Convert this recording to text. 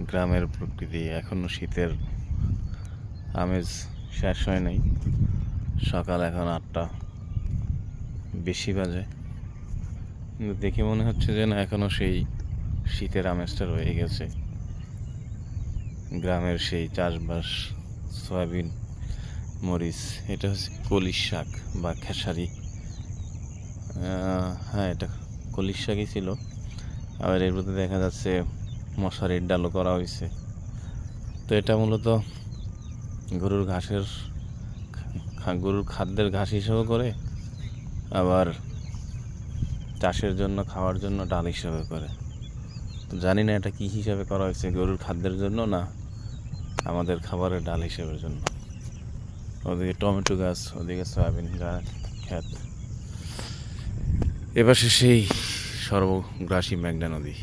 গ্রামের প্রকৃতি। এখনও শীতের আমেজ শেষ হয় নাই। সকাল এখন 8টা বেশি বাজে, কিন্তু দেখে মনে হচ্ছে যে না, এখনও সেই শীতের আমেজটা রয়ে গেছে। গ্রামের সেই চাষবাস, সয়াবিন, মরিচ, এটা হচ্ছে কলির শাক বা খেসারি। হ্যাঁ, এটা কলির শাকই ছিল। আবার এর মধ্যে দেখা যাচ্ছে মশারির ডালও করা হয়েছে। তো এটা মূলত গরুর খাদ্যের ঘাস হিসেবে করে, আবার চাষের জন্য খাওয়ার জন্য ডাল হিসেবে করে। তো জানি না এটা কী হিসাবে করা হয়েছে, গরুর খাদ্যের জন্য না আমাদের খাবারের ডাল হিসেবের জন্য। ওদিকে টমেটো গাছ, ওদিকে সয়াবিন গাছ, ক্ষেত, এপাশে সেই সর্বগ্রাসী মেঘনা নদী।